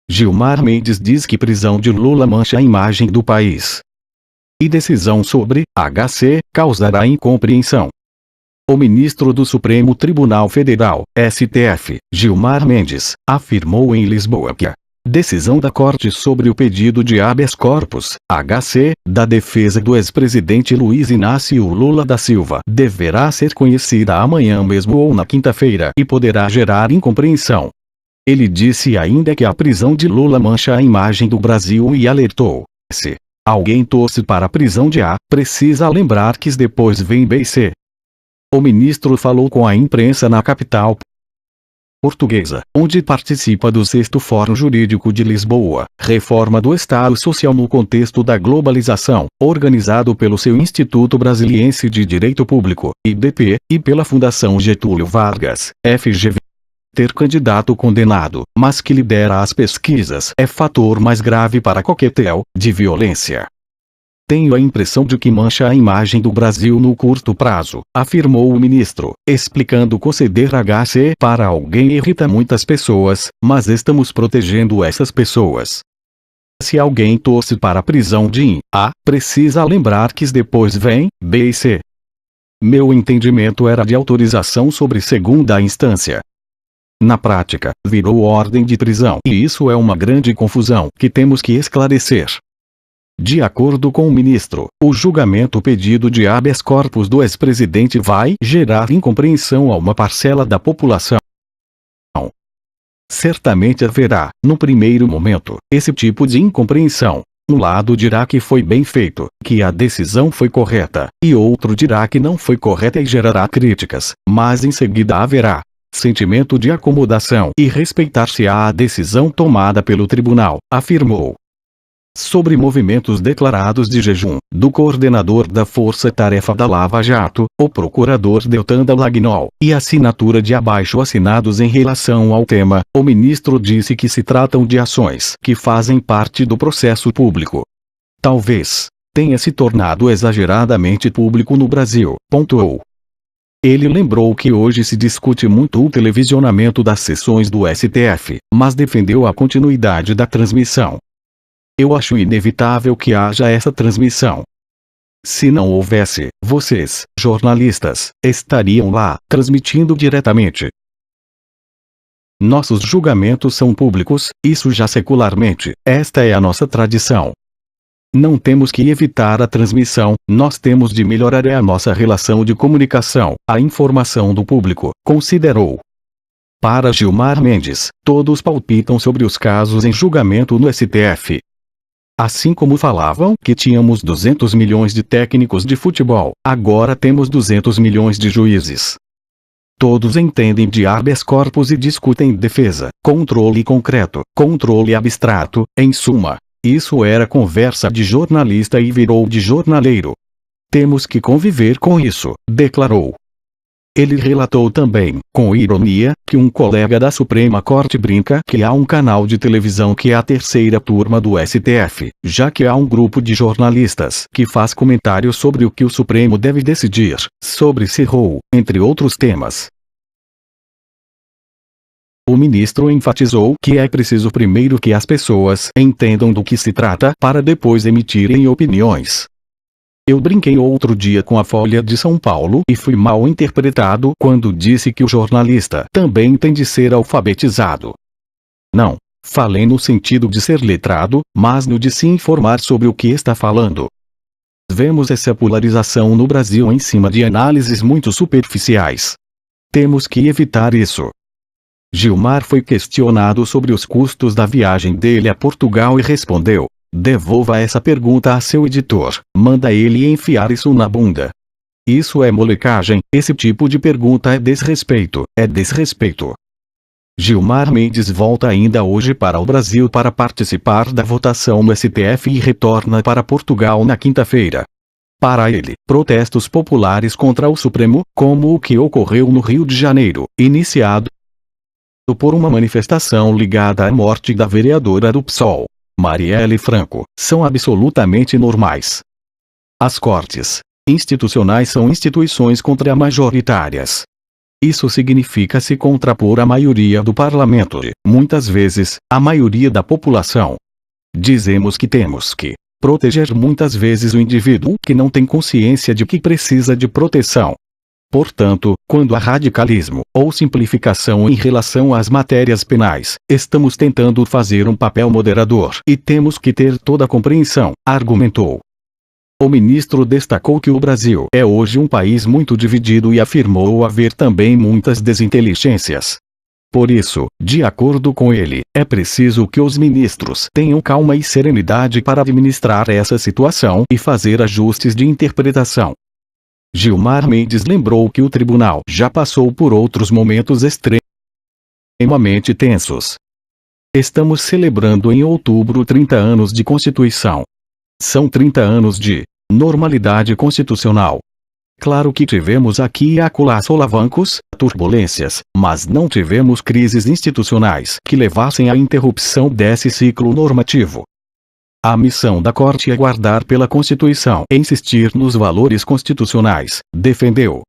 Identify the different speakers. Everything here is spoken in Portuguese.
Speaker 1: Gilmar Mendes diz que prisão de Lula mancha a imagem do país. E decisão sobre HC causará incompreensão. O ministro do Supremo Tribunal Federal, STF, Gilmar Mendes, afirmou em Lisboa que a decisão da Corte sobre o pedido de habeas corpus, HC, da defesa do ex-presidente Luiz Inácio Lula da Silva deverá ser conhecida amanhã mesmo ou na quinta-feira e poderá gerar incompreensão. Ele disse ainda que a prisão de Lula mancha a imagem do Brasil e alertou: se alguém torce para a prisão de A, precisa lembrar que depois vem B e C. O ministro falou com a imprensa na capital portuguesa, onde participa do 6º Fórum Jurídico de Lisboa, Reforma do Estado Social no contexto da globalização, organizado pelo seu Instituto Brasiliense de Direito Público, IDP, e pela Fundação Getúlio Vargas, FGV. Ter candidato condenado, mas que lidera as pesquisas, é fator mais grave para coquetel de violência. Tenho a impressão de que mancha a imagem do Brasil no curto prazo, afirmou o ministro, explicando que conceder HC para alguém irrita muitas pessoas, mas estamos protegendo essas pessoas. Se alguém torce para a prisão de A, precisa lembrar que depois vem B e C. Meu entendimento era de autorização sobre segunda instância. Na prática, virou ordem de prisão e isso é uma grande confusão que temos que esclarecer. De acordo com o ministro, o julgamento pedido de habeas corpus do ex-presidente vai gerar incompreensão a uma parcela da população. Certamente haverá, no primeiro momento, esse tipo de incompreensão. Um lado dirá que foi bem feito, que a decisão foi correta, e outro dirá que não foi correta e gerará críticas, mas em seguida haverá sentimento de acomodação e respeitar-se-á a decisão tomada pelo tribunal, afirmou. Sobre movimentos declarados de jejum, do coordenador da Força Tarefa da Lava Jato, o procurador Deltan Dallagnol, e assinatura de abaixo-assinados em relação ao tema, o ministro disse que se tratam de ações que fazem parte do processo público. Talvez tenha se tornado exageradamente público no Brasil, pontuou. Ele lembrou que hoje se discute muito o televisionamento das sessões do STF, mas defendeu a continuidade da transmissão. Eu acho inevitável que haja essa transmissão. Se não houvesse, vocês, jornalistas, estariam lá, transmitindo diretamente. Nossos julgamentos são públicos, isso já secularmente, esta é a nossa tradição. Não temos que evitar a transmissão, nós temos de melhorar a nossa relação de comunicação, a informação do público, considerou. Para Gilmar Mendes, todos palpitam sobre os casos em julgamento no STF. Assim como falavam que tínhamos 200 milhões de técnicos de futebol, agora temos 200 milhões de juízes. Todos entendem de habeas corpus e discutem defesa, controle concreto, controle abstrato, em suma. Isso era conversa de jornalista e virou de jornaleiro. Temos que conviver com isso, declarou. Ele relatou também, com ironia, que um colega da Suprema Corte brinca que há um canal de televisão que é a terceira turma do STF, já que há um grupo de jornalistas que faz comentários sobre o que o Supremo deve decidir, sobre Roe, entre outros temas. O ministro enfatizou que é preciso primeiro que as pessoas entendam do que se trata para depois emitirem opiniões. Eu brinquei outro dia com a Folha de São Paulo e fui mal interpretado quando disse que o jornalista também tem de ser alfabetizado. Não, falei no sentido de ser letrado, mas no de se informar sobre o que está falando. Vemos essa polarização no Brasil em cima de análises muito superficiais. Temos que evitar isso. Gilmar foi questionado sobre os custos da viagem dele a Portugal e respondeu: devolva essa pergunta a seu editor, manda ele enfiar isso na bunda. Isso é molecagem, esse tipo de pergunta é desrespeito, é desrespeito. Gilmar Mendes volta ainda hoje para o Brasil para participar da votação no STF e retorna para Portugal na quinta-feira. Para ele, protestos populares contra o Supremo, como o que ocorreu no Rio de Janeiro, iniciado por uma manifestação ligada à morte da vereadora do PSOL, Marielle Franco, são absolutamente normais. As cortes institucionais são instituições contra-majoritárias. Isso significa se contrapor à maioria do parlamento e, muitas vezes, à maioria da população. Dizemos que temos que proteger muitas vezes o indivíduo que não tem consciência de que precisa de proteção. Portanto, quando há radicalismo ou simplificação em relação às matérias penais, estamos tentando fazer um papel moderador e temos que ter toda a compreensão, argumentou. O ministro destacou que o Brasil é hoje um país muito dividido e afirmou haver também muitas desinteligências. Por isso, de acordo com ele, é preciso que os ministros tenham calma e serenidade para administrar essa situação e fazer ajustes de interpretação. Gilmar Mendes lembrou que o tribunal já passou por outros momentos extremamente tensos. Estamos celebrando em outubro 30 anos de Constituição. São 30 anos de normalidade constitucional. Claro que tivemos aqui e acolá solavancos, turbulências, mas não tivemos crises institucionais que levassem à interrupção desse ciclo normativo. A missão da Corte é guardar pela Constituição e insistir nos valores constitucionais, defendeu.